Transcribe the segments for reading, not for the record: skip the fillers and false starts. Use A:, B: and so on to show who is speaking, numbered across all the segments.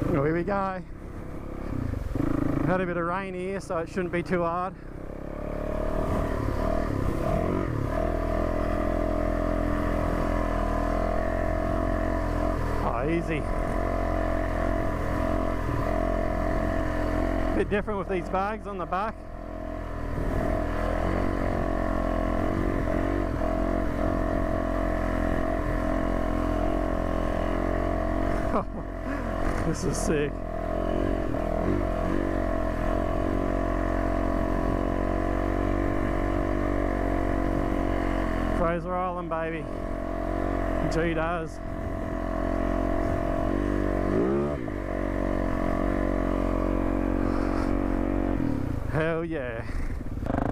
A: Well, here we go. Had a bit of rain here, so it shouldn't be too hard. Oh, easy. Bit different with these bags on the back. This is sick. Fraser Island, baby. G does. Hell yeah.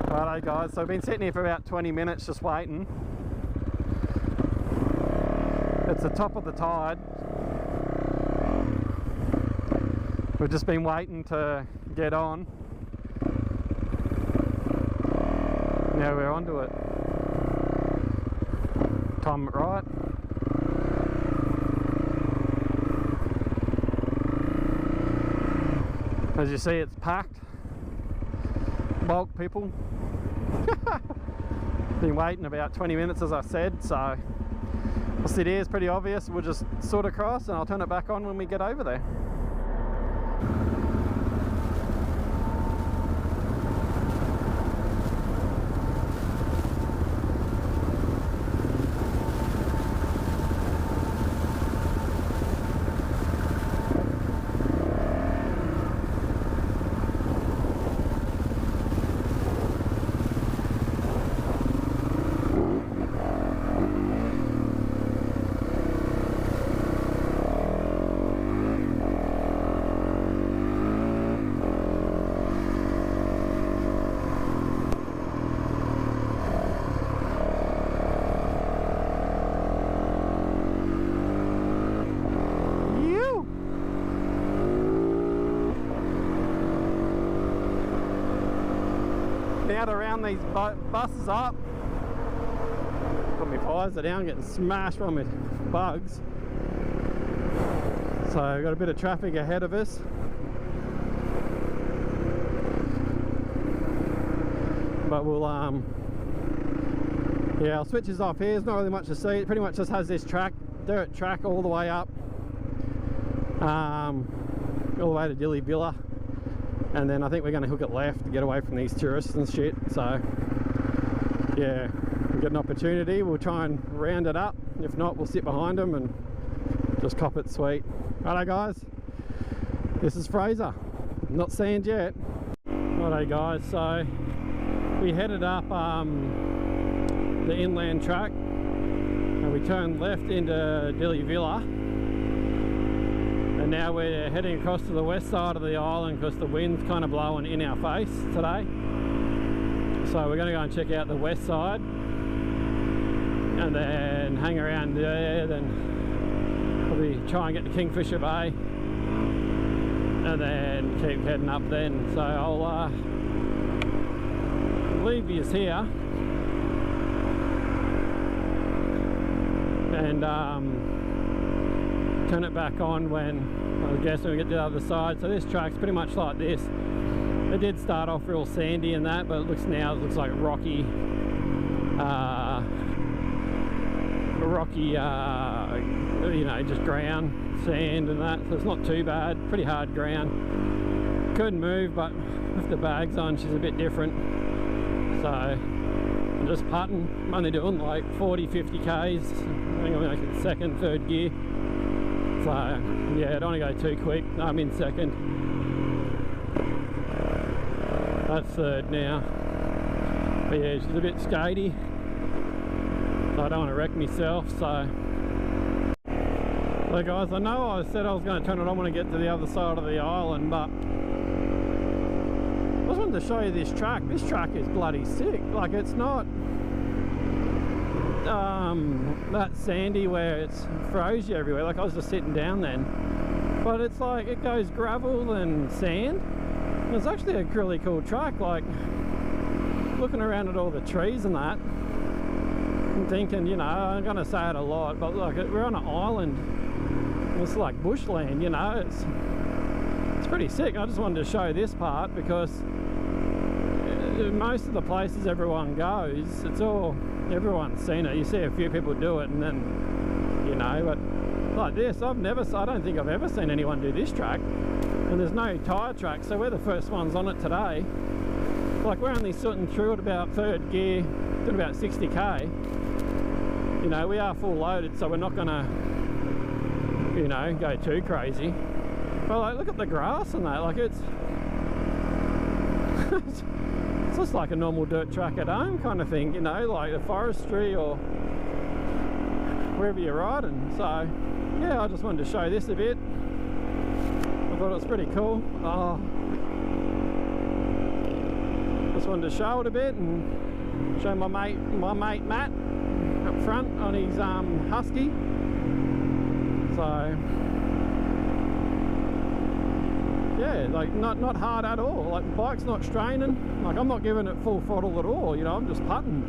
A: Righto guys, so I've been sitting here for about 20 minutes just waiting. It's the top of the tide. We've just been waiting to get on. Now we're onto it. Time it right. As you see, it's packed. Bulk people. Been waiting about 20 minutes as I said, so I'll sit here, it's pretty obvious. We'll just sort across and I'll turn it back on when we get over there. Now to round these buses up. Got my visor down, getting smashed by my bugs. So got a bit of traffic ahead of us. But we'll yeah, I'll switch this off here. There's not really much to see. It pretty much just has this dirt track all the way up, all the way to Dilly Villa. And then I think we're going to hook it left to get away from these tourists and shit. So yeah, we've got an opportunity. We'll try and round it up. If not, we'll sit behind them and just cop it sweet. Righto guys, this is Fraser. Not sand yet. Righto guys, so we headed up the inland track and we turned left into Dilly Villa. And now we're heading across to the west side of the island because the wind's kind of blowing in our face today. So we're going to go and check out the west side and then hang around there, then probably try and get to Kingfisher Bay and then keep heading up then. So I'll leave you here and turn it back on when I guess when we get to the other side. So this track's pretty much like this. It did start off real sandy and that, but it looks like rocky, you know, just ground, sand and that. So it's not too bad. Pretty hard ground. Couldn't move, but with the bags on, she's a bit different. So I'm just putting. I'm only doing like 40-50 k's. I think I'm making second, third gear. So yeah, don't want to go too quick. I'm in second. That's third now. But yeah, she's a bit skatey. So I don't want to wreck myself. So guys, I know I said I was going to turn it on when I get to the other side of the island, but I just wanted to show you this track. This track is bloody sick. Like, it's not that sandy where it's froze you everywhere. Like, I was just sitting down then, but it's like it goes gravel and sand. It's actually a really cool track. Like, looking around at all the trees and that, I'm thinking, you know, I'm gonna say it a lot, but like, we're on an island It's like bushland, you know. It's pretty sick. I just wanted to show this part because most of the places everyone goes, everyone's seen it. You see a few people do it, and then, you know, but like this, I don't think I've ever seen anyone do this track. And there's no tyre track, so we're the first ones on it today. Like, we're only sitting through at about third gear, doing about 60k. You know, we are full loaded, so we're not gonna, you know, go too crazy. But like, look at the grass and that, like it's it's just like a normal dirt track at home kind of thing, you know, like the forestry or wherever you're riding. So yeah, I just wanted to show this a bit. I thought it was pretty cool. Just wanted to show it a bit and show my mate Matt up front on his Husky. So yeah, like not hard at all. Like, the bike's not straining. Like, I'm not giving it full throttle at all, you know, I'm just putting.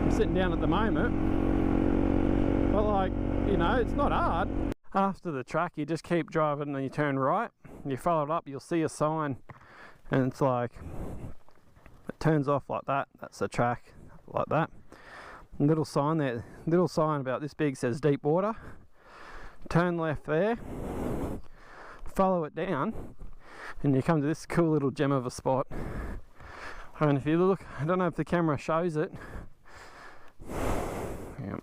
A: I'm sitting down at the moment. But like, you know, it's not hard. After the track, you just keep driving and you turn right. And you follow it up, you'll see a sign. And it's like, it turns off like that. That's the track, like that. And little sign there, little sign about this big says deep water. Turn left there. Follow it down and you come to this cool little gem of a spot. And if you look, I don't know if the camera shows it, yeah,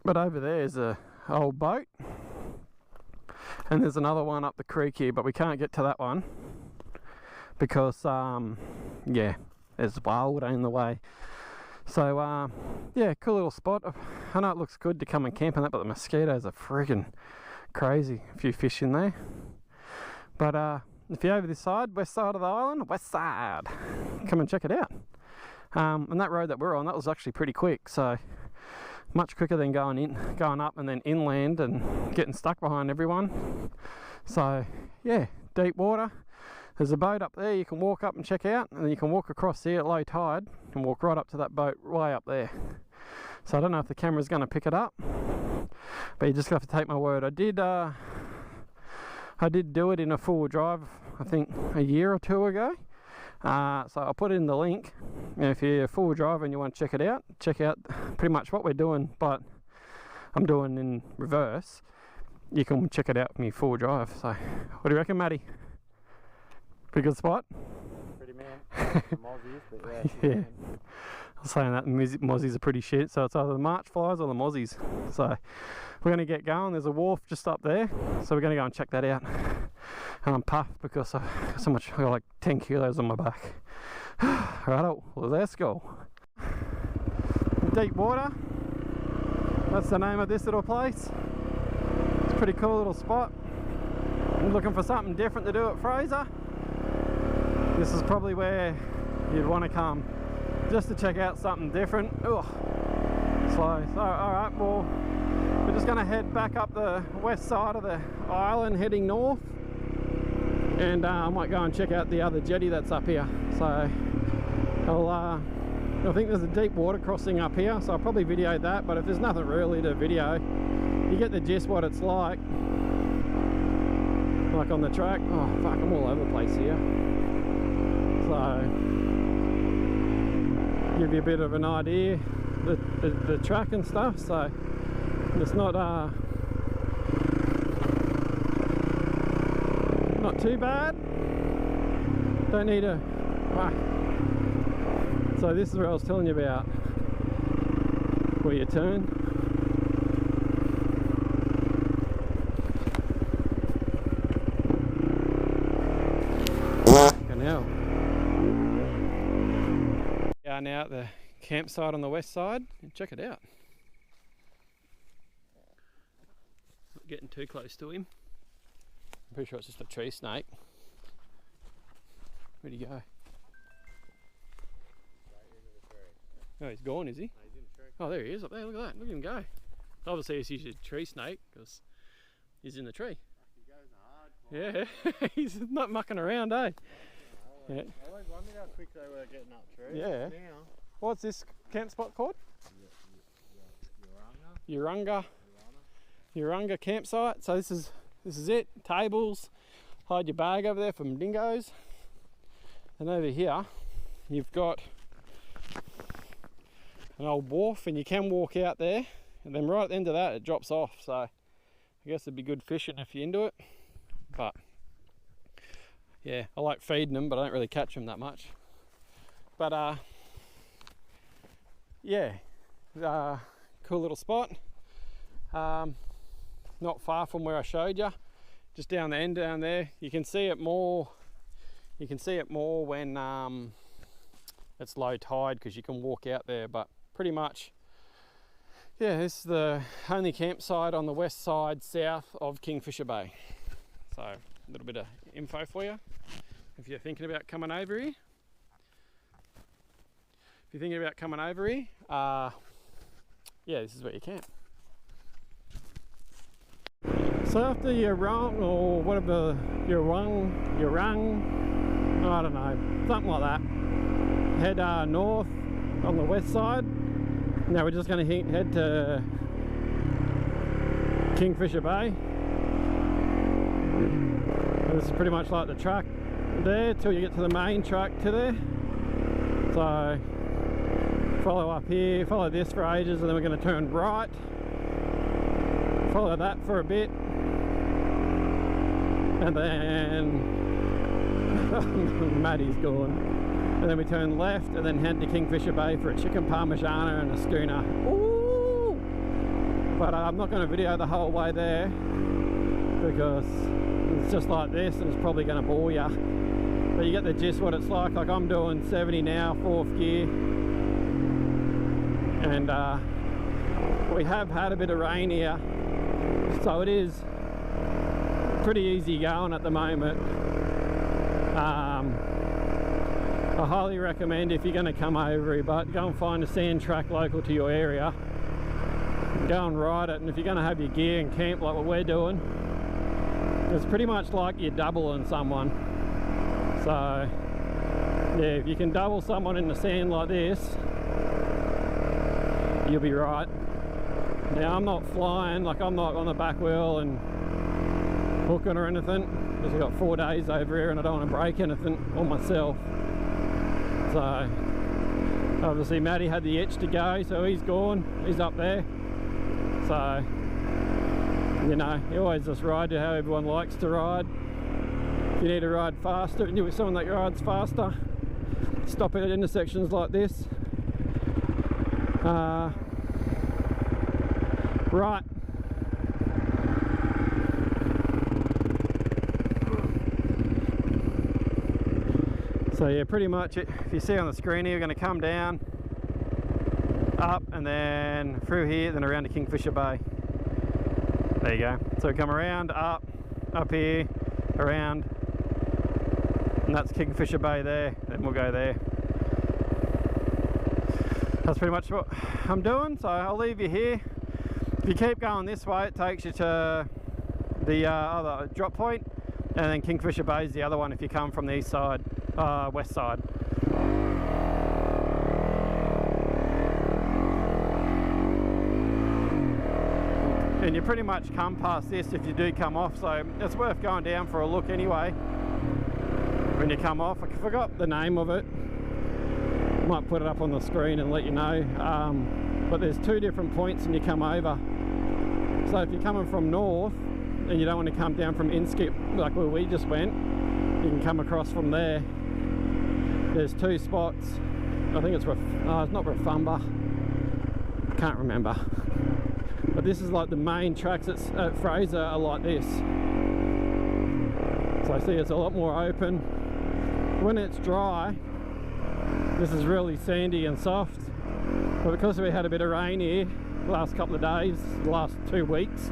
A: but over there is a old boat, and there's another one up the creek here, but we can't get to that one because yeah, there's boulder in the way. So yeah, cool little spot. I know it looks good to come and camp on that, but the mosquitoes are freaking crazy. A few fish in there. But if you're over this side, west side of the island, west side, come and check it out. And that road that we're on, that was actually pretty quick, so much quicker than going up and then inland and getting stuck behind everyone. So yeah, deep water. There's a boat up there you can walk up and check out, and then you can walk across here at low tide and walk right up to that boat way up there. So I don't know if the camera's going to pick it up, but you just have to take my word. I did do it in a full drive, I think a year or two ago. So I'll put in the link. And if you're a full driver and you want to check out pretty much what we're doing, but I'm doing in reverse. You can check it out with me full drive. So what do you reckon, Matty? Pretty good spot?
B: Pretty man. Some Aussies, but
A: yeah. Yeah. I was saying that the mozzies are pretty shit, so it's either the March flies or the mozzies. So we're going to get going. There's a wharf just up there, so we're going to go and check that out. And I'm puffed because I've got so much, I've got like 10 kilos on my back. Righto, well, let's go. Deep water, that's the name of this little place. It's a pretty cool little spot. I'm looking for something different to do at Fraser. This is probably where you'd want to come, just to check out something different. Ugh. So alright, well, we're just going to head back up the west side of the island, heading north, and I might go and check out the other jetty that's up here. So I think there's a deep water crossing up here, so I'll probably video that, but if there's nothing really to video, you get the gist what it's like on the track. Oh fuck, I'm all over the place here. So give you a bit of an idea, the track and stuff. So it's not too bad. Don't need a so this is where I was telling you about, where you turn. We are now at the campsite on the west side, and check it out. Not getting too close to him. I'm pretty sure it's just a tree snake. Where'd he go? Oh, he's gone, is he?
B: No, he's in the tree.
A: Oh, there he is up there. Look at that. Look at him go. Obviously, it's usually a tree snake because he's in the tree.
B: He goes hard.
A: Yeah, he's not mucking around, eh? Yeah.
B: I always wondered how quick they were getting up trees.
A: Yeah.
B: Now.
A: What's this camp spot called?
B: Urunga.
A: Urunga campsite. So this is it. Tables, hide your bag over there from dingoes. And over here you've got an old wharf, and you can walk out there, and then right at the end of that it drops off. So I guess it'd be good fishing if you're into it. But yeah, I like feeding them, but I don't really catch them that much. But yeah, cool little spot. Not far from where I showed you, just down the end down there. You can see it more. You can see it more when it's low tide, because you can walk out there. But pretty much, yeah, this is the only campsite on the west side south of Kingfisher Bay. So a little bit of info for you if you're thinking about coming over here. If you're thinking about coming over here, yeah, this is where you camp. So after Urung, or whatever, Urung, I don't know, something like that, head north on the west side. Now we're just going to head to Kingfisher Bay. This is pretty much like the track there till you get to the main track to there. So follow up here, follow this for ages, and then we're going to turn right, follow that for a bit, and then Maddie's gone, and then we turn left and then head to Kingfisher Bay for a chicken parmigiana and a schooner. Ooh! But I'm not going to video the whole way there, because it's just like this and it's probably going to bore you. But you get the gist what it's like. Like I'm doing 70 now, 4th gear, and we have had a bit of rain here, so it is pretty easy going at the moment. I highly recommend, if you're going to come over here, but go and find a sand track local to your area, go and ride it. And if you're going to have your gear and camp like what we're doing, it's pretty much like you're doubling someone. So yeah, if you can double someone in the sand like this, you'll be right. Now I'm not flying, like I'm not on the back wheel and hooking or anything, because I've got 4 days over here and I don't want to break anything on myself. So obviously Matty had the itch to go, so he's gone, he's up there. So you know, you always just ride to how everyone likes to ride. If you need to ride faster and you're with someone that rides faster, stop at intersections like this. Right. So yeah, pretty much if you see on the screen here, you're going to come down, up, and then through here, then around to Kingfisher Bay. There you go. So come around, up here, around, and that's Kingfisher Bay there. Then we'll go there. That's pretty much what I'm doing, so I'll leave you here. If you keep going this way, it takes you to the other drop point, and then Kingfisher Bay is the other one if you come from the east side, west side. And you pretty much come past this if you do come off, so it's worth going down for a look anyway when you come off. I forgot the name of it. Might put it up on the screen and let you know, but there's 2 different points when you come over. So if you're coming from north and you don't want to come down from Inskip like where we just went, you can come across from there. There's 2 spots. I think it's it's not Rafumba, I can't remember, but this is like the main tracks at Fraser are like this. So I see it's a lot more open. When it's dry, this is really sandy and soft, but because we had a bit of rain here the last couple of days, the last 2 weeks,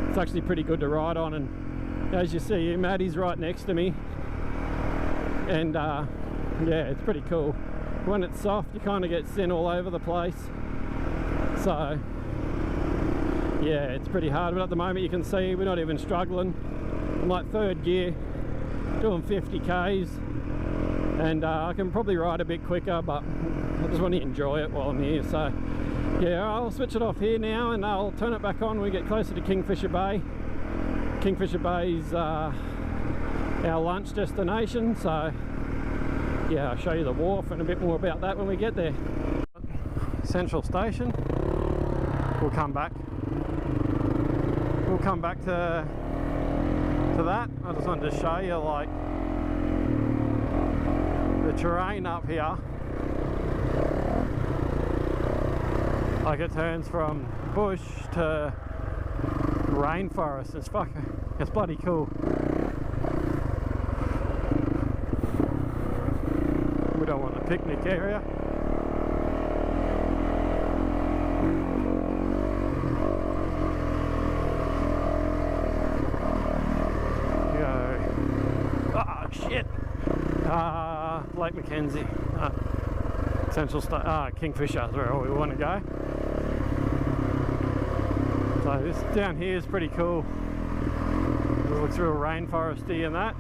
A: it's actually pretty good to ride on. And as you see, Maddie's right next to me, and yeah, it's pretty cool. When it's soft, you kind of get sin all over the place, so yeah, it's pretty hard. But at the moment you can see we're not even struggling. I'm like 3rd gear, doing 50 k's, and I can probably ride a bit quicker, but I just want to enjoy it while I'm here. So Yeah, I'll switch it off here now and I'll turn it back on when we get closer to Kingfisher Bay. Kingfisher Bay's our lunch destination, so yeah, I'll show you the wharf and a bit more about that when we get there. Central Station. We'll come back. We'll come back to that. I just wanted to show you like the terrain up here. Like it turns from bush to rainforest. It's bloody cool. We don't want a picnic area. Shit! Lake McKenzie. Kingfisher is where we want to go. So this down here is pretty cool. It looks real rainforesty and that.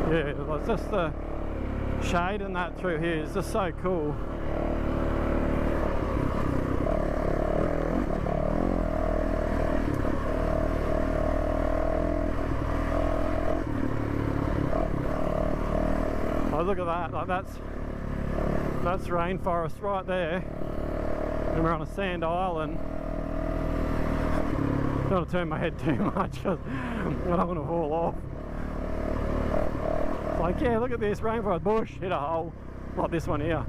A: Yeah, it's just the shade and that through here is just so cool. Oh, look at that! Like that's rainforest right there, and we're on a sand island. Don't want to turn my head too much because I don't want to fall off. Like, yeah, look at this rainforest bush hit a hole like this one here.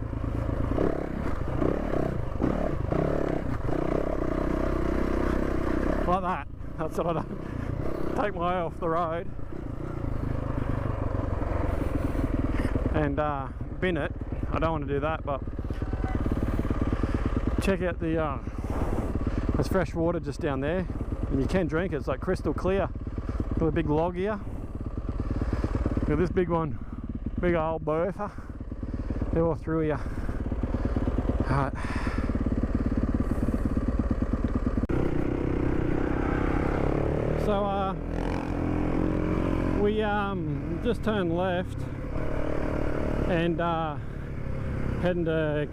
A: Like that. That's what I don't take my eye off the road and bin it. I don't want to do that, but check out the there's fresh water just down there, and you can drink it. It's like crystal clear. Got a big log here. Look at this big one, big old bertha. They're all through here. Alright. So we just turned left and heading to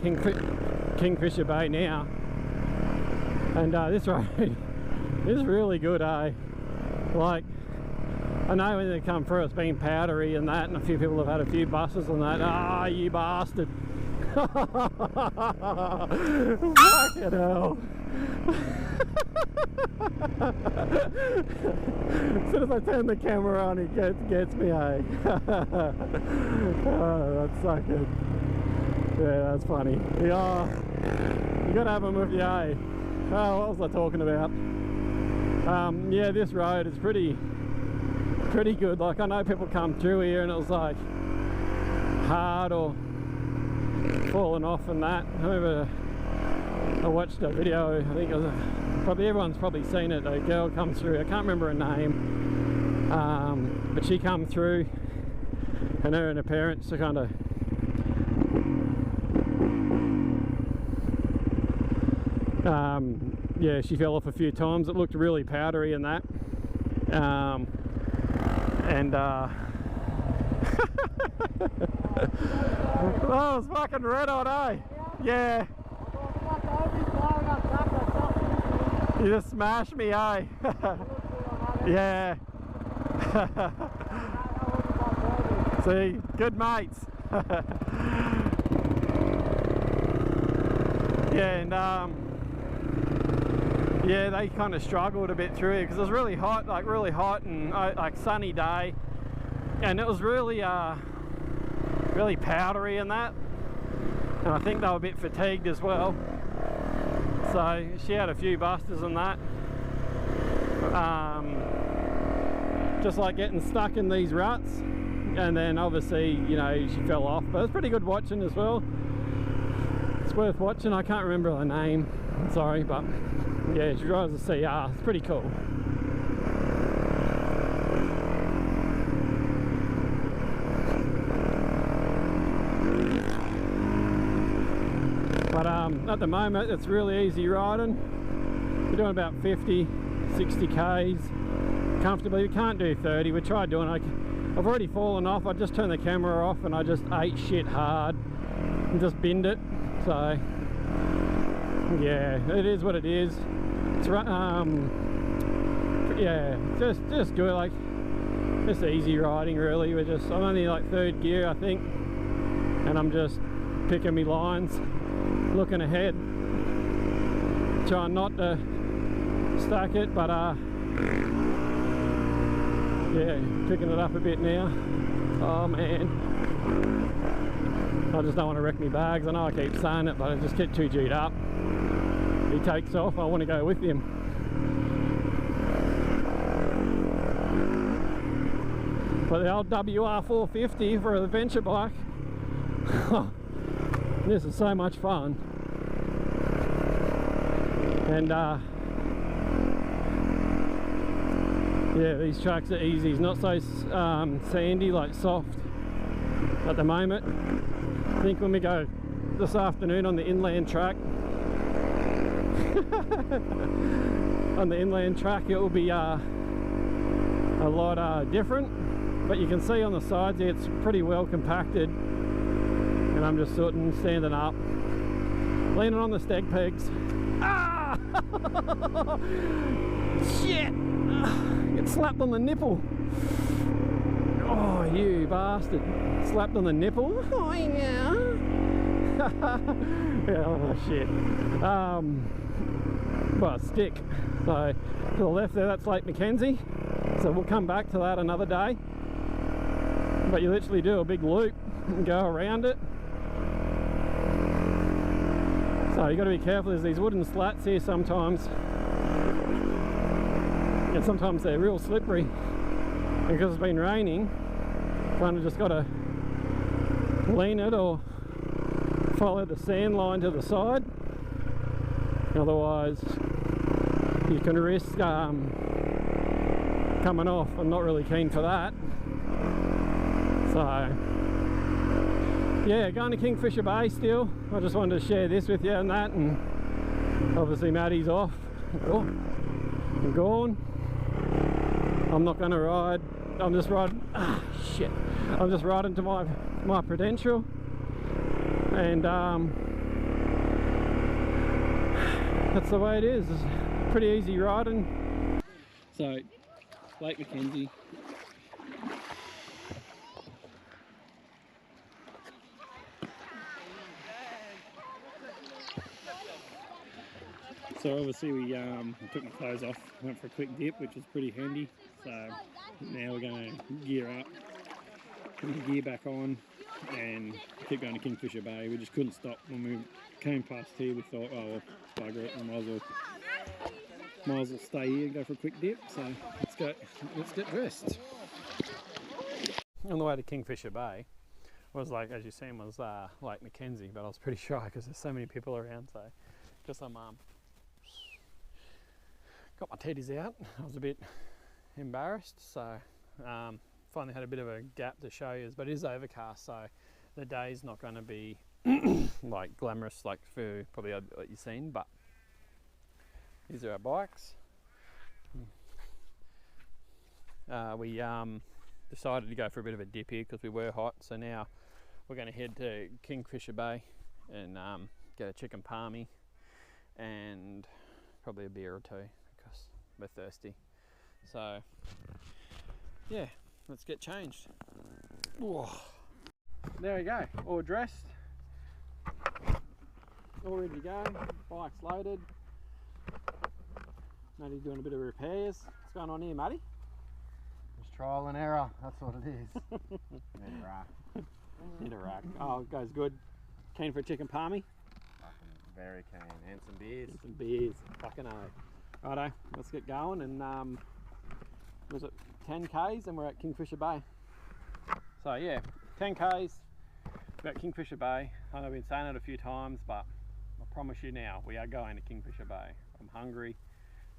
A: Kingfisher Bay now. And this road is really good, eh? Like, I know when they come through it's been powdery and that, and a few people have had a few buses and that. Ah, you bastard! Fucking hell! As soon as I turn the camera on, it gets me, eh? Oh, that's so good. Yeah, that's funny. Yeah, you gotta have them with you, eh? Oh, what was I talking about? Yeah, this road is pretty good. Like, I know people come through here and it was like hard or falling off and that. I remember I watched a video, I think it was probably everyone's probably seen it. A girl come through, I can't remember her name, but she come through and her and her parents are kind of yeah, she fell off a few times. It looked really powdery and that. Oh, it's fucking red hot, eh? Yeah. You just smashed me, eh? Yeah. See, good mates. Yeah, and yeah, they kind of struggled a bit through here because it was really hot, and like sunny day, and it was really really powdery and that, and I think they were a bit fatigued as well. So she had a few busters and that, just like getting stuck in these ruts, and then obviously, you know, she fell off, but it was pretty good watching as well. It's worth watching. I can't remember her name, sorry, but yeah, she drives a CR. It's pretty cool. But at the moment it's really easy riding. We're doing about 50, 60 Ks comfortably. We can't do 30. We tried doing it. I've already fallen off. I just turned the camera off and I just ate shit hard and just binned it. So yeah, it is what it is. It's yeah, just good, like just easy riding really. I'm only like third gear I think, and I'm just picking me lines, looking ahead, trying not to stack it, but yeah, picking it up a bit now. Oh man, I just don't want to wreck me bags. I know I keep saying it, but I just get too G'd up. He takes off, I want to go with him. But the old WR450 for an adventure bike, this is so much fun. And yeah, these tracks are easy. It's not so sandy, like soft at the moment. I think when we go this afternoon on the inland track, on the inland track it will be a lot different. But you can see on the sides here it's pretty well compacted, and I'm just standing up, leaning on the steg pegs. Ah! Shit! Get slapped on the nipple. Oh, you bastard! Slapped on the nipple. Oh yeah. Yeah, oh shit. Well, stick. So to the left there, that's Lake McKenzie. So we'll come back to that another day. But you literally do a big loop and go around it. So you got to be careful. There's these wooden slats here sometimes, and sometimes they're real slippery. And because it's been raining, kind of just got to lean it or follow the sand line to the side. Otherwise, you can risk coming off. I'm not really keen for that. So yeah, going to Kingfisher Bay still. I just wanted to share this with you and that, and obviously Maddie's off. Oh, I'm gone. I'm not going to ride. I'm just riding. Ah, shit. I'm just riding to my Prudential, and that's the way it is. It's pretty easy riding. So Lake McKenzie. So obviously we took my clothes off, went for a quick dip, which was pretty handy. So now we're going to gear up, put the gear back on, and keep going to Kingfisher Bay. We just couldn't stop when we came past here. We thought, oh well, bugger it, I might as well stay here and go for a quick dip. So let's get dressed. On the way to Kingfisher Bay was, like, as you seen, was Lake McKenzie, but I was pretty shy because there's so many people around. So just got my teddies out. I was a bit embarrassed, so finally had a bit of a gap to show you, but it is overcast, so the day's not going to be like glamorous like for probably what you've seen. But these are our bikes. We decided to go for a bit of a dip here because we were hot, so now we're going to head to Kingfisher Bay and get a chicken palmy and probably a beer or two because we're thirsty. So yeah, let's get changed. Whoa. There we go, all dressed, all ready to go, bike's loaded. Maddie's doing a bit of repairs. What's going on here, Maddie?
B: Just trial and error, that's what it is. Need a rack.
A: Need a rack. Oh, it goes good. Keen for a chicken palmy?
B: Very keen, and some beers.
A: And some beers, fucking A. Righto, let's get going, and was it 10 Ks and we're at Kingfisher Bay. So yeah, 10 Ks, we're at Kingfisher Bay. I know I've been saying it a few times, but I promise you now, we are going to Kingfisher Bay. I'm hungry,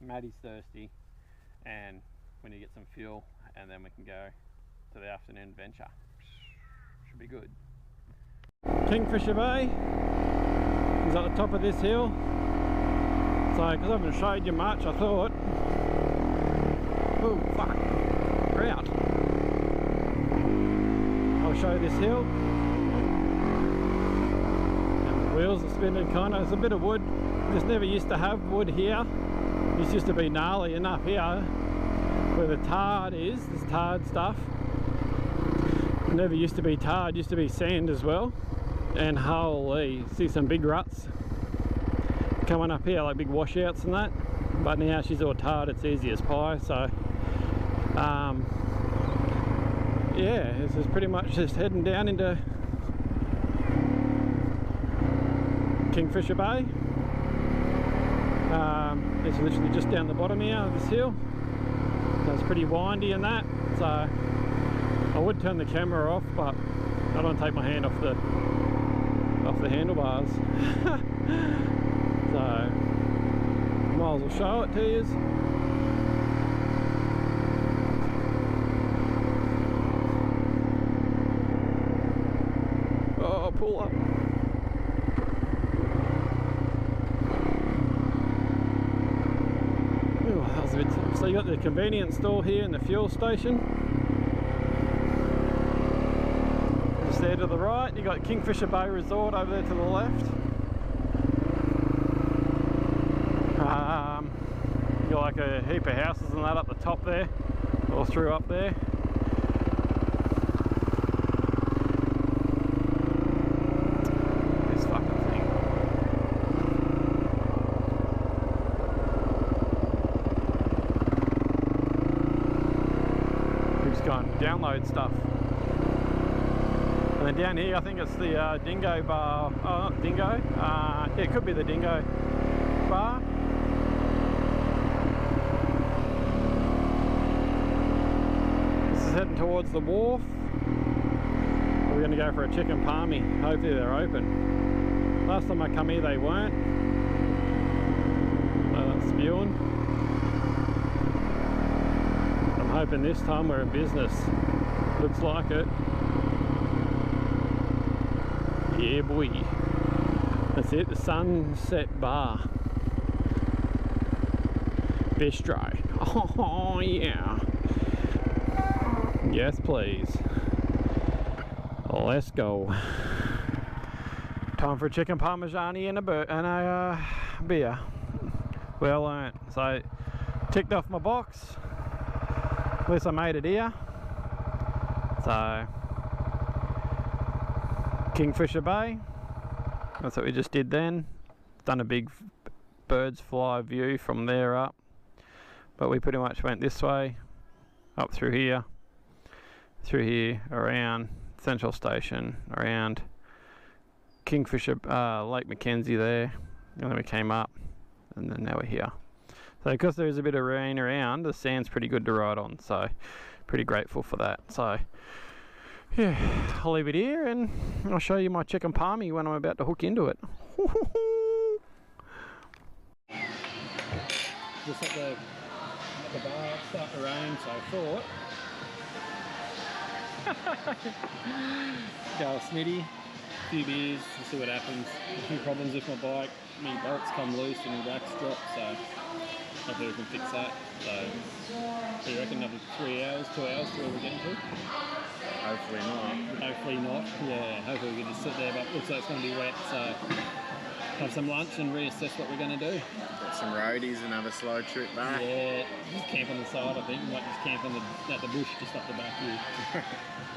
A: Maddie's thirsty, and we need to get some fuel, and then we can go to the afternoon adventure. Should be good. Kingfisher Bay. is at the top of this hill. So, because I haven't showed you much, I thought, oh fuck, drought. I'll show you this hill. And the wheels are spinning kind of. There's a bit of wood. Just never used to have wood here. This used to be gnarly enough here, where the tarred is, this tarred stuff. Never used to be tarred, used to be sand as well. And holy, see some big ruts coming up here, like big washouts and that. But now she's all tarred, it's easy as pie. So yeah, this is pretty much just heading down into Kingfisher Bay. It's literally just down the bottom here of this hill. So it's pretty windy and that. So I would turn the camera off, but I don't take my hand off the handlebars. So might as well show it to you. Oh, pull up. Ooh, that was a bit tough. So you got the convenience store here and the fuel station. Just there to the right, you got Kingfisher Bay Resort over there to the left. You got like a heap of houses and that up the top there, all through up there. This fucking thing. Keeps going, download stuff. And then down here, I think it's the Dingo Bar. Oh, not Dingo. Yeah, it could be the Dingo Bar. This is heading towards the wharf. We're going to go for a chicken palmy. Hopefully they're open. Last time I come here, they weren't. Spewing. I'm hoping this time we're in business. Looks like it. Yeah, boy. That's it, the Sunset Bar. Bistro. Oh, yeah. Yes, please. Let's go. Time for a chicken parmigiani and a beer. Well earned. So, ticked off my box. At least I made it here. So, Kingfisher Bay, that's what we just did then. Done a big bird's fly view from there up, but we pretty much went this way, up through here, around Central Station, around Kingfisher, Lake McKenzie there, and then we came up, and then now we're here. So because there's a bit of rain around, the sand's pretty good to ride on, so pretty grateful for that. So yeah, I'll leave it here and I'll show you my chicken palmy when I'm about to hook into it. Just at the bar, it's starting to rain, so I thought go with Smitty, a few beers, and see what happens. A few problems with my bike, my bolts come loose and the wax drop, so hopefully we can fix that. So you reckon another 3 hours, 2 hours to where we're getting to?
B: Hopefully not.
A: Hopefully not, yeah, hopefully we can just sit there, but looks like it's going to be wet, so have some lunch and reassess what we're going to do.
B: Got some roadies and have a slow trip back.
A: Yeah, just camp on the side, I think. We might just camp at the bush just up the back here.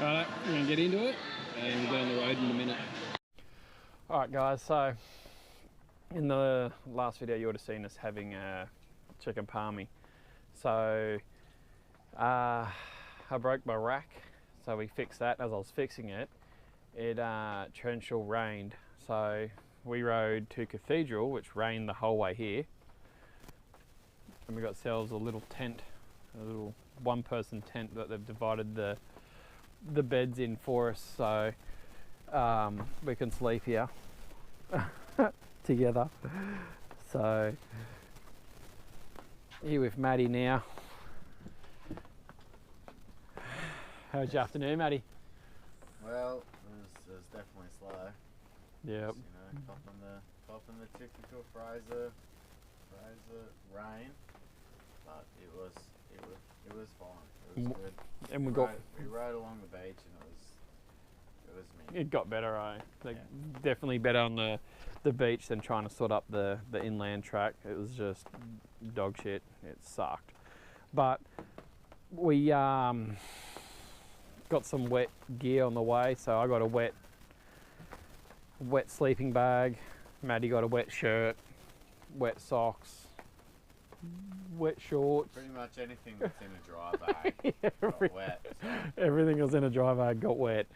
A: Alright, we're going to get into it and we'll get on the road in a minute. Alright guys, so in the last video you would have seen us having a chicken palmy. So I broke my rack, so we fixed that. As I was fixing it, it torrential rained, so we rode to Cathedral, which rained the whole way here, and we got ourselves a little tent, a little one-person tent that they've divided the beds in for us, so we can sleep here together. So here with Maddie now. How was your afternoon, Maddie?
B: Well, it was definitely slow.
A: Yep.
B: Just, you know,
C: Copping the typical Fraser rain, but it was fine. It was good.
A: And we
C: rode along the beach, and it was me.
A: it got better, eh? Like,
C: Yeah.
A: definitely better on the beach than trying to sort up the inland track. It was just dog shit. It sucked. But we got some wet gear on the way, so I got a wet sleeping bag. Maddie got a wet shirt, wet socks, wet shorts.
C: Pretty much anything that's in a dry bag got wet. So
A: Everything was in a dry bag got wet.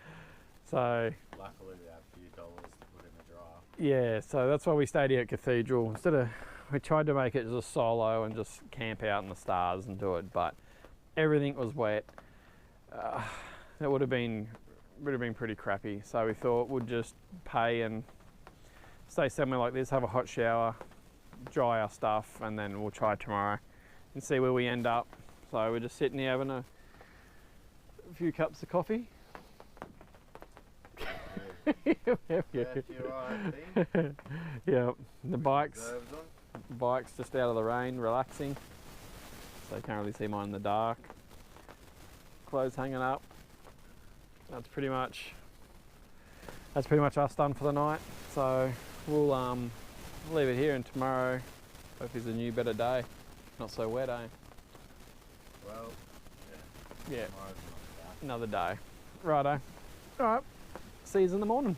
A: So
C: luckily we had a few dollars to put in the dryer.
A: yeah, so that's why we stayed here at Cathedral. We tried to make it just a solo and just camp out in the stars and do it, but everything was wet. It would have been pretty crappy. So we thought we'd just pay and stay somewhere like this, have a hot shower, dry our stuff, and then we'll try tomorrow and see where we end up. So we're just sitting here having a few cups of coffee.
C: Yeah,
A: Yeah, the bike's
C: Reserves on.
A: just out of the rain, relaxing. So you can't really see mine in the dark. Clothes hanging up. That's pretty much us done for the night. So we'll leave it here, and tomorrow hopefully is a new, better day. Not so wet, eh?
C: Well,
A: Yeah,
C: tomorrow's not bad.
A: another day. Righto. All right. See you in the morning.